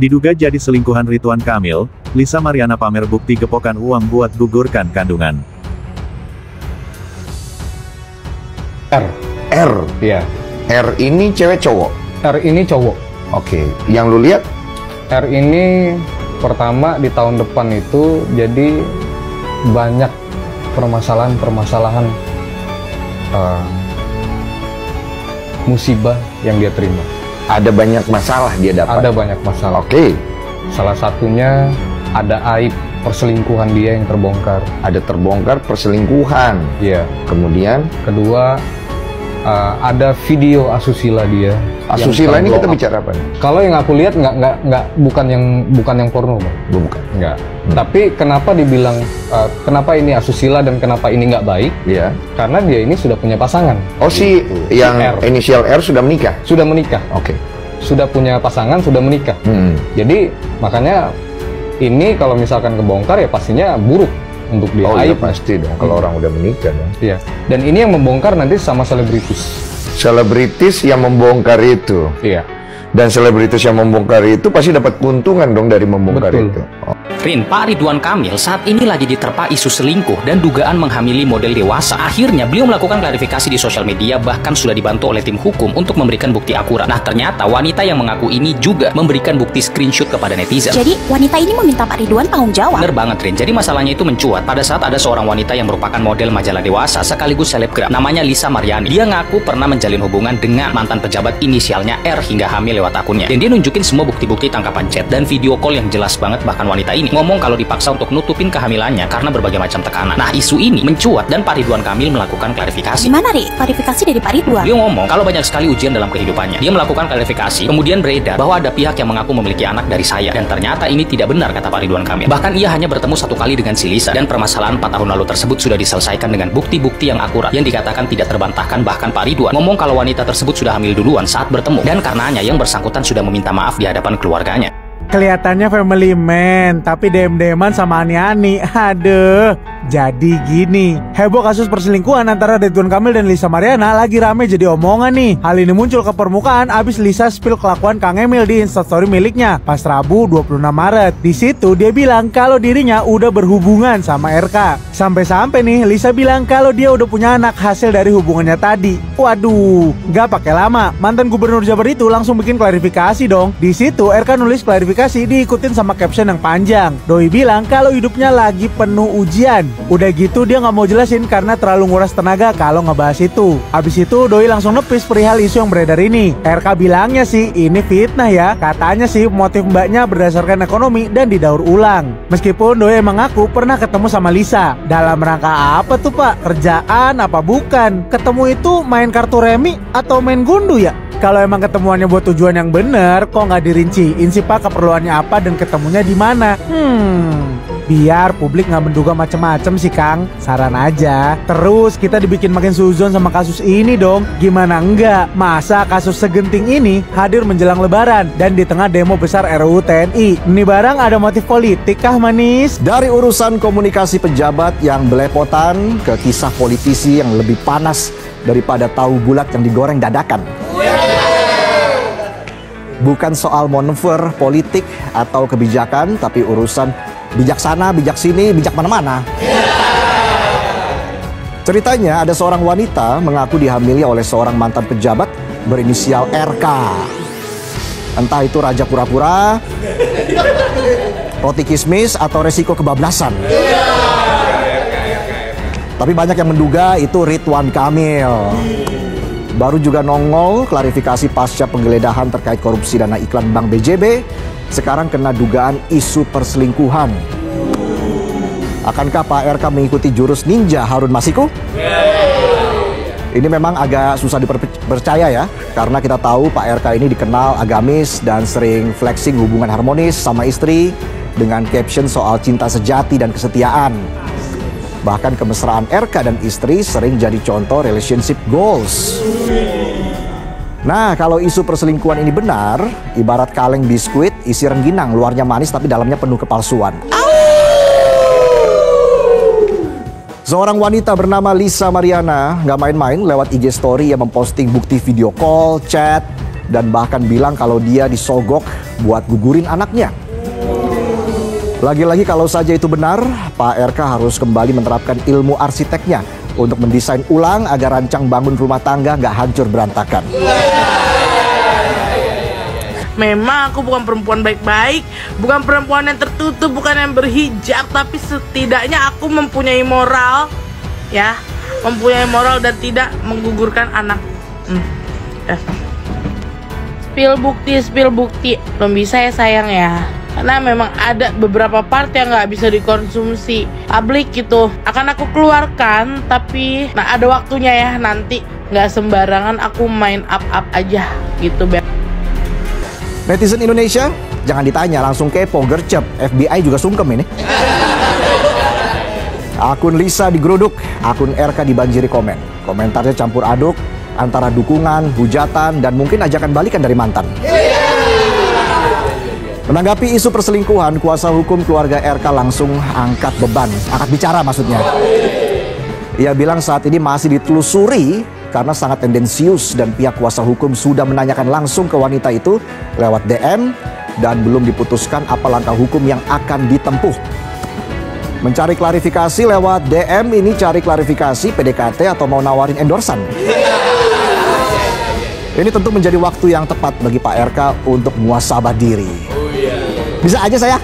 Diduga jadi selingkuhan Ridwan Kamil, Lisa Mariana pamer bukti gepokan uang buat gugurkan kandungan. R. Iya. R ini cewek cowok? R ini cowok. Oke. Yang lu lihat? R ini pertama di tahun depan itu jadi banyak permasalahan musibah yang dia terima. Ada banyak masalah dia dapat? Ada banyak masalah. Oke. Salah satunya ada aib perselingkuhan dia yang terbongkar. Ada terbongkar perselingkuhan. Iya. Kemudian? Kedua, ada video asusila dia. Asusila ini kita bicara apa nih? Kalau yang aku lihat bukan yang porno, Bang. Bukan. Enggak. Tapi kenapa dibilang kenapa ini asusila dan kenapa ini nggak baik? Iya. Karena dia ini sudah punya pasangan. Oh, si yang R. Inisial R sudah menikah? Sudah menikah. Oke. Sudah punya pasangan, sudah menikah. Jadi makanya ini kalau misalkan kebongkar ya pastinya buruk untuk dia. Oh iya pasti dong, kalau orang udah menikah dong. Iya. Dan ini yang membongkar nanti sama selebritis. Selebritis yang membongkar itu. Iya. Dan selebritis yang membongkar itu pasti dapat keuntungan dong dari membongkar Betul. itu. Oh. Rin, Pak Ridwan Kamil saat ini lagi diterpa isu selingkuh dan dugaan menghamili model dewasa. Akhirnya beliau melakukan klarifikasi di sosial media, bahkan sudah dibantu oleh tim hukum untuk memberikan bukti akurat. Nah, ternyata wanita yang mengaku ini juga memberikan bukti screenshot kepada netizen. Jadi wanita ini meminta Pak Ridwan tanggung jawab. Bener banget, Rin. Jadi masalahnya itu mencuat pada saat ada seorang wanita yang merupakan model majalah dewasa sekaligus selebgram, namanya Lisa Mariani. Dia ngaku pernah menjalin hubungan dengan mantan pejabat inisialnya R hingga hamil lewat akunnya. Dan dia nunjukin semua bukti-bukti tangkapan chat dan video call yang jelas banget. Bahkan wanita ini ngomong kalau dipaksa untuk nutupin kehamilannya karena berbagai macam tekanan. Nah, isu ini mencuat dan Pak Ridwan Kamil melakukan klarifikasi. Gimana, Ri? Klarifikasi dari Pak Ridwan? Dia ngomong kalau banyak sekali ujian dalam kehidupannya. Dia melakukan klarifikasi, kemudian beredar bahwa ada pihak yang mengaku memiliki anak dari saya. Dan ternyata ini tidak benar, kata Pak Ridwan Kamil. Bahkan ia hanya bertemu satu kali dengan si Lisa. Dan permasalahan 4 tahun lalu tersebut sudah diselesaikan dengan bukti-bukti yang akurat yang dikatakan tidak terbantahkan. Bahkan Pak Ridwan ngomong kalau wanita tersebut sudah hamil duluan saat bertemu. Dan karenanya yang bersangkutan sudah meminta maaf di hadapan keluarganya. Kelihatannya family man, tapi DM-DMan sama Ani-Ani. Aduh. Jadi gini, heboh kasus perselingkuhan antara Ridwan Kamil dan Lisa Mariana lagi rame jadi omongan nih. Hal ini muncul ke permukaan abis Lisa spill kelakuan Kang Emil di Instastory miliknya pas Rabu 26 Maret. Di situ dia bilang kalau dirinya udah berhubungan sama RK. Sampai-sampai nih Lisa bilang kalau dia udah punya anak hasil dari hubungannya tadi. Waduh, gak pakai lama, mantan gubernur Jabar itu langsung bikin klarifikasi dong. Di situ RK nulis klarifikasi diikutin sama caption yang panjang. Doi bilang kalau hidupnya lagi penuh ujian. Udah gitu dia nggak mau jelasin karena terlalu nguras tenaga kalau ngebahas itu. Abis itu Doi langsung nepis perihal isu yang beredar ini. RK bilangnya sih ini fitnah ya. Katanya sih motif mbaknya berdasarkan ekonomi dan didaur ulang. Meskipun Doi emang ngaku pernah ketemu sama Lisa. Dalam rangka apa tuh Pak? Kerjaan apa bukan? Ketemu itu main kartu remi atau main gundu ya? Kalau emang ketemuannya buat tujuan yang bener, kok nggak dirinciin sih Pak keperluannya apa dan ketemunya di mana? Biar publik nggak menduga macem-macem sih Kang. Saran aja. Terus kita dibikin makin suzon sama kasus ini dong. Gimana enggak? Masa kasus segenting ini hadir menjelang lebaran dan di tengah demo besar RUU TNI. Ini barang ada motif politik kah manis? Dari urusan komunikasi pejabat yang belepotan ke kisah politisi yang lebih panas daripada tahu bulat yang digoreng dadakan. Bukan soal manuver politik atau kebijakan, tapi urusan bijaksana, bijak sini, bijak mana-mana. Ceritanya ada seorang wanita mengaku dihamili oleh seorang mantan pejabat berinisial RK. Entah itu raja pura-pura, roti kismis, atau resiko kebablasan. Tapi banyak yang menduga itu Ridwan Kamil. Baru juga nongol klarifikasi pasca penggeledahan terkait korupsi dana iklan Bank BJB. Sekarang kena dugaan isu perselingkuhan. Akankah Pak RK mengikuti jurus ninja Harun Masiku? Ini memang agak susah dipercaya ya. Karena kita tahu Pak RK ini dikenal agamis dan sering flexing hubungan harmonis sama istri dengan caption soal cinta sejati dan kesetiaan. Bahkan kemesraan RK dan istri sering jadi contoh relationship goals. Nah, kalau isu perselingkuhan ini benar, ibarat kaleng biskuit isi rengginang, luarnya manis tapi dalamnya penuh kepalsuan. Seorang wanita bernama Lisa Mariana nggak main-main lewat IG story yang memposting bukti video call, chat, dan bahkan bilang kalau dia disogok buat gugurin anaknya. Lagi-lagi kalau saja itu benar, Pak RK harus kembali menerapkan ilmu arsiteknya untuk mendesain ulang agar rancang bangun rumah tangga nggak hancur berantakan. Memang aku bukan perempuan baik-baik, bukan perempuan yang tertutup, bukan yang berhijab, tapi setidaknya aku mempunyai moral, ya, mempunyai moral dan tidak menggugurkan anak. Spill bukti, belum bisa ya sayang ya. Karena memang ada beberapa part yang nggak bisa dikonsumsi publik gitu. Akan aku keluarkan, tapi nah ada waktunya ya nanti. Nggak sembarangan aku main up aja gitu. Netizen Indonesia, jangan ditanya, langsung kepo, gercep. FBI juga sungkem ini. Akun Lisa digeruduk, akun RK dibanjiri komen. Komentarnya campur aduk antara dukungan, hujatan, dan mungkin ajakan balikan dari mantan. Menanggapi isu perselingkuhan, kuasa hukum keluarga RK langsung angkat beban, angkat bicara maksudnya. Ia bilang saat ini masih ditelusuri karena sangat tendensius dan pihak kuasa hukum sudah menanyakan langsung ke wanita itu lewat DM dan belum diputuskan apa langkah hukum yang akan ditempuh. Mencari klarifikasi lewat DM ini cari klarifikasi PDKT atau mau nawarin endorsan. Ini tentu menjadi waktu yang tepat bagi Pak RK untuk muhasabah diri. Bisa aja saya.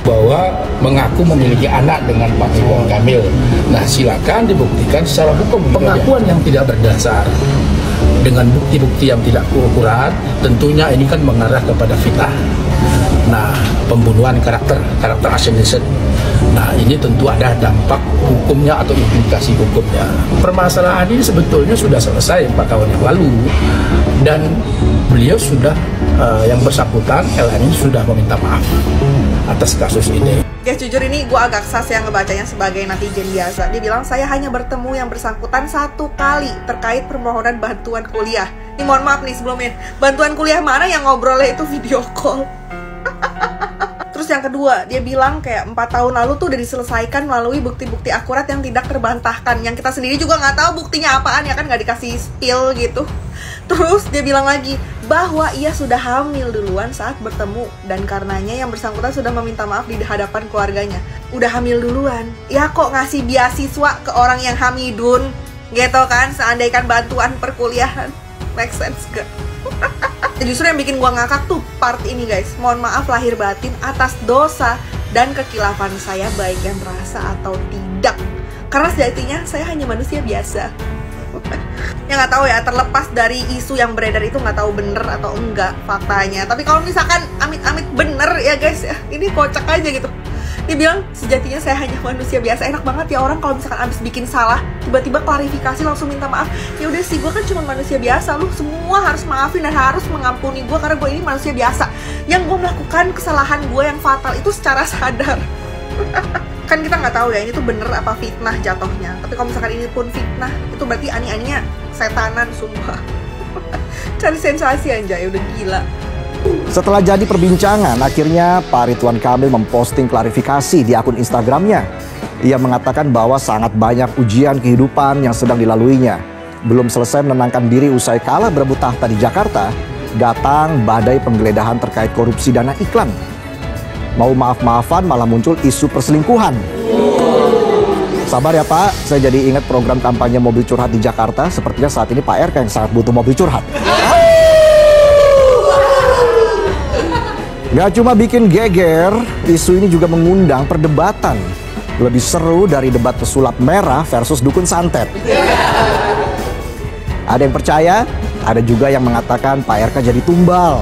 Bahwa mengaku memiliki anak dengan Pak Ridwan Kamil. Nah, silakan dibuktikan secara hukum. Pengakuan yang tidak berdasar dengan bukti-bukti yang tidak akurat, tentunya ini kan mengarah kepada fitnah. Nah, pembunuhan karakter assassination. Nah, ini tentu ada dampak hukumnya atau implikasi hukumnya. Permasalahan ini sebetulnya sudah selesai 4 tahun yang lalu dan beliau sudah yang bersangkutan LN ini sudah meminta maaf atas kasus ini. Guys, jujur ini gue agak sas yang ngebacanya sebagai netizen biasa. Dia bilang saya hanya bertemu yang bersangkutan 1 kali terkait permohonan bantuan kuliah. Ini mohon maaf nih sebelumnya, bantuan kuliah mana yang ngobrolnya itu video call. Terus yang kedua, dia bilang kayak 4 tahun lalu tuh udah diselesaikan melalui bukti-bukti akurat yang tidak terbantahkan. Yang kita sendiri juga nggak tahu buktinya apaan, ya kan, nggak dikasih spill gitu. Terus dia bilang lagi bahwa ia sudah hamil duluan saat bertemu dan karenanya yang bersangkutan sudah meminta maaf di hadapan keluarganya. Udah hamil duluan, ya kok ngasih beasiswa ke orang yang hamidun gitu kan, seandaikan bantuan perkuliahan. Make sense gak? Justru yang bikin gua ngakak tuh part ini guys. Mohon maaf lahir batin atas dosa dan kekilafan saya baik yang terasa atau tidak. Karena sejatinya saya hanya manusia biasa. Ya nggak tahu ya, terlepas dari isu yang beredar itu nggak tahu bener atau enggak faktanya. Tapi kalau misalkan amit-amit bener ya guys ya, ini kocak aja gitu. Dia bilang sejatinya saya hanya manusia biasa. Enak banget ya orang kalau misalkan abis bikin salah tiba-tiba klarifikasi langsung minta maaf. Ya udah sih, gue kan cuma manusia biasa, lu semua harus maafin dan harus mengampuni gue karena gue ini manusia biasa. Yang gue melakukan kesalahan gue yang fatal itu secara sadar. Kan kita nggak tahu ya ini tuh bener apa fitnah jatuhnya. Tapi kalau misalkan ini pun fitnah, itu berarti ani-aninya setanan sumpah. Cari sensasi aja ya, udah gila. Setelah jadi perbincangan, akhirnya Pak Ridwan Kamil memposting klarifikasi di akun Instagramnya. Ia mengatakan bahwa sangat banyak ujian kehidupan yang sedang dilaluinya. Belum selesai menenangkan diri usai kalah berebut tahta di Jakarta, datang badai penggeledahan terkait korupsi dana iklan. Mau maaf-maafan malah muncul isu perselingkuhan. Sabar ya Pak, saya jadi ingat program kampanye mobil curhat di Jakarta. Sepertinya saat ini Pak RK yang sangat butuh mobil curhat. Gak cuma bikin geger, isu ini juga mengundang perdebatan. Lebih seru dari debat pesulap merah versus dukun santet. Ada yang percaya, ada juga yang mengatakan Pak RK jadi tumbal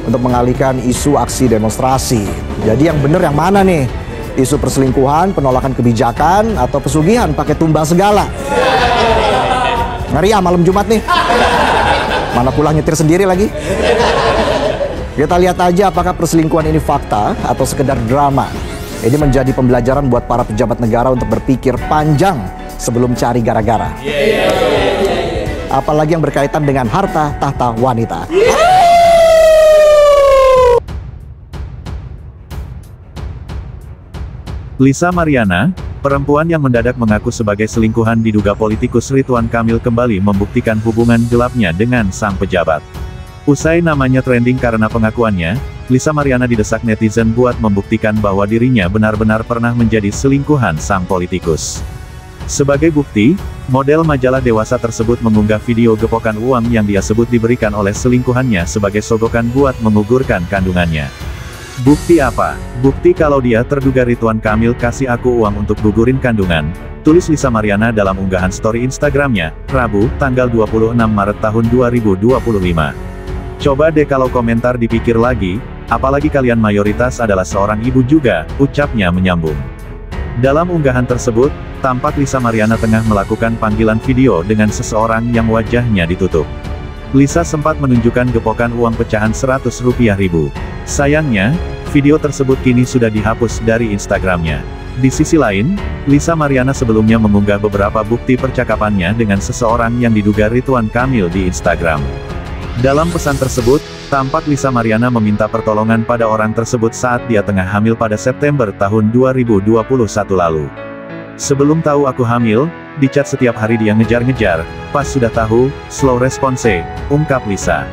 untuk mengalihkan isu aksi demonstrasi. Jadi yang bener yang mana nih? Isu perselingkuhan, penolakan kebijakan, atau pesugihan pakai tumbal segala? Ngeri ya malam Jumat nih. Mana pulang nyetir sendiri lagi. Kita lihat aja apakah perselingkuhan ini fakta atau sekedar drama. Ini menjadi pembelajaran buat para pejabat negara untuk berpikir panjang sebelum cari gara-gara. Apalagi yang berkaitan dengan harta tahta wanita. Lisa Mariana, perempuan yang mendadak mengaku sebagai selingkuhan diduga politikus Ridwan Kamil kembali membuktikan hubungan gelapnya dengan sang pejabat. Usai namanya trending karena pengakuannya, Lisa Mariana didesak netizen buat membuktikan bahwa dirinya benar-benar pernah menjadi selingkuhan sang politikus. Sebagai bukti, model majalah dewasa tersebut mengunggah video gepokan uang yang dia sebut diberikan oleh selingkuhannya sebagai sogokan buat menggugurkan kandungannya. Bukti apa? Bukti kalau dia terduga Ridwan Kamil kasih aku uang untuk gugurin kandungan, tulis Lisa Mariana dalam unggahan story Instagramnya, Rabu, tanggal 26 Maret tahun 2025. Coba deh kalau komentar dipikir lagi, apalagi kalian mayoritas adalah seorang ibu juga, ucapnya menyambung. Dalam unggahan tersebut, tampak Lisa Mariana tengah melakukan panggilan video dengan seseorang yang wajahnya ditutup. Lisa sempat menunjukkan gepokan uang pecahan Rp100.000. Sayangnya, video tersebut kini sudah dihapus dari Instagramnya. Di sisi lain, Lisa Mariana sebelumnya mengunggah beberapa bukti percakapannya dengan seseorang yang diduga Ridwan Kamil di Instagram. Dalam pesan tersebut, tampak Lisa Mariana meminta pertolongan pada orang tersebut saat dia tengah hamil pada September tahun 2021 lalu. Sebelum tahu aku hamil, di chat setiap hari dia ngejar-ngejar, pas sudah tahu, slow response, ungkap Lisa.